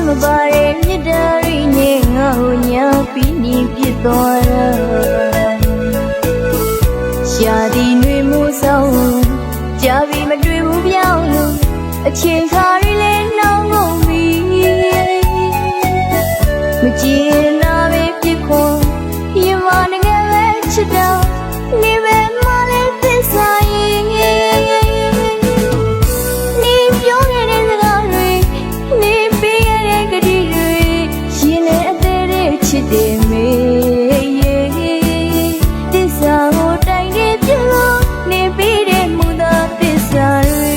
မပါရဲ့မြတ်တာရင်းနဲ့ငါ့ကိုညာပြီးနေပြစ်သွားတာရှာသည်နှွေမိုးဆောင်ကြာပြီမတွေ့ဘူးပြောင်းလို့အချိန်ခါရီလဲနှောင်းကုန်ပြီမကြည့်နာပဲပြစ်ခွန်ရင်မငယ်ပဲချစ်တော့နေပဲမလေးသစ္စာရင်နေပြောခဲ့တဲ့စကားတွေနေပေးခဲ့တဲ့ကတိတွေရင်နဲ့အသေးလေးချစ်တယ်မေသစ္စာကိုတိုင်ခဲ့ပြလို့နေပေးတဲ့မူသာသစ္စာတွေ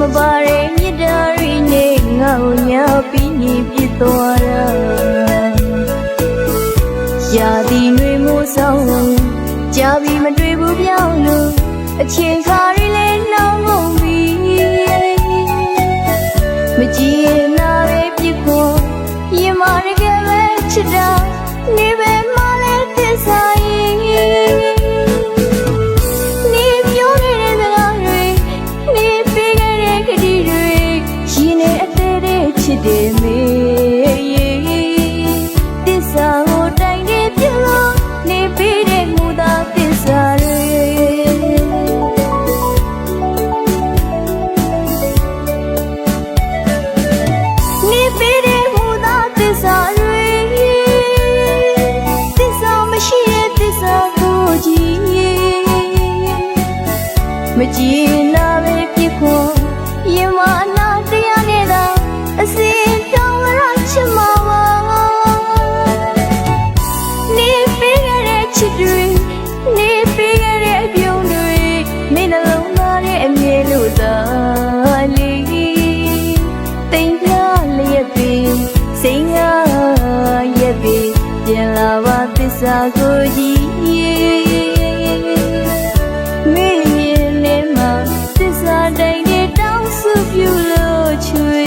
မပါရဲ့မြတ်တာရင်းနဲ့ငါ့ကိုညာပြီးနေပြစ်သွားတာရာသီနှွေမိုးဆောင်ကြာပြီမတွေ့ဘူးပြောင်းလို့အချိန်ခါရီလဲနှောင်းကုန်ပြီမကြည့်နာပဲပြစ်ခွန်ရင်မတကယ်ပဲချစ်တာနေပဲမလဲသစ္စာရင်နေပြောနေတဲ့စကားတွေနေပေးခဲ့တဲ့ကတိတွေရင်နဲ့အသေးသေးချစ်တယ်မေသစ္စာကိုတိုင်ခဲ့ပြလို့နေပေးတဲ့မူသာသစ္စာတွေနေပေးတဲ့မူသာသစ္စာတွေသစ္စာမရှိတဲ့သစ္စာကိုကြည့်မကြည့်နာပဲပြစ်ခွန်ရင်မအနာတရားနဲ့သာအစင်တောင်းရချင်မှာပါနေပေးခဲ့တဲ့ချစ်တွေနေပေးခဲ့တဲ့အပြုံးတွေမင်းနှလုံးသားရဲ့အမြဲလို့သာလေးတိမ်ပြလျက်ပြီစိတ်ငါရဲ့ပြီပြန်လာပါသစ္စာကိုကြည့်မင်းရဲ့နေမှာသစ္စာတိုင်းနဲ့တောင်းစုပြုလို့ချွေ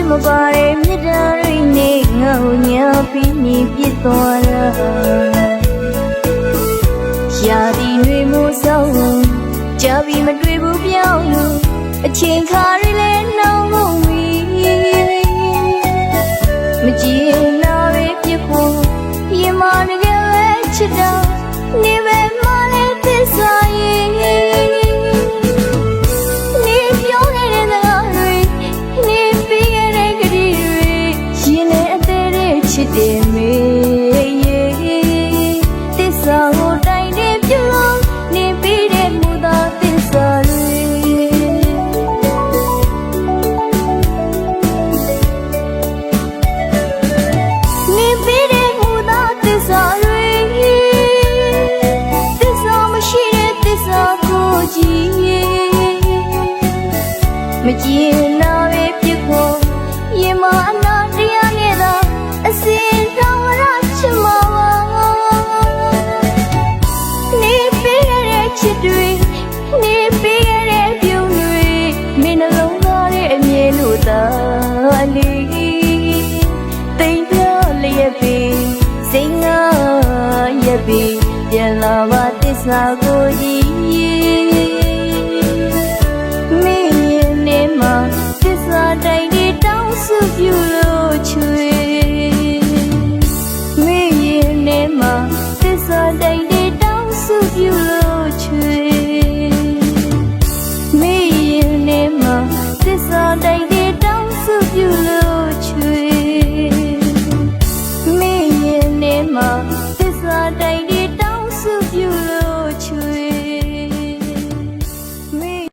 မပါရဲ့မြတ်တာရင်းနဲ့ငါ့ကိုညာပြီးနေပြစ်သွားတာရာသီနှွေမိုးဆောင်ကြာပြီမတွေ့ဘူးပြောင်းလို့အချိန်ခါရီလဲနှောင်းကုန်ပြီမကြည့်နာပဲပြစ်ဖို့ရင်မငယ်ပဲချစ်တော့နေပဲမလဲသစ္စာရင်နေပြောနေတဲ့စကားတွေနေပေးခဲ့တဲ့ကတိတွေရင်နဲ့အသေးသေးချစ်တယ်မေသစ္စာကိုတိုင်တဲ့ပြုလို့နေပေးတဲ့မူသာသစ္စာတွေနေပေးတဲ့မူသာသစ္စာတွေသစ္စာမရှိတဲ့သစ္စာကိုကြည့်မကြည့်နာပဲပြစ်ဖို့ရင်မအနာတရားနဲ့သာအစင်တောင်းရချင်မှာပါနေပေးခဲ့တဲ့ချစ်တွေနေပေးခဲ့တဲ့ပြုံးတွေမင်းနှလုံးသားရဲ့အမြဲလို့သာလေးတိမ်ပြလျက်ပြီစိတ်ငါရဲ့ပြီပြန်လာပါသစ္စာကိုကြည့်မင်းရဲ့နေမှာသစ္စာတိုင်းတွေတောင်းစုပြုလို့ချွေမင်းရဲ့နေမှာသစ္စာတိုင်းတွေတောင်းစုပြုလို့ချွေမင်းရဲ့နေမှာသစ္စာတိုင်းတွေတောင်းစုပြုလို့ချွေမင်းရဲ့နေမှာ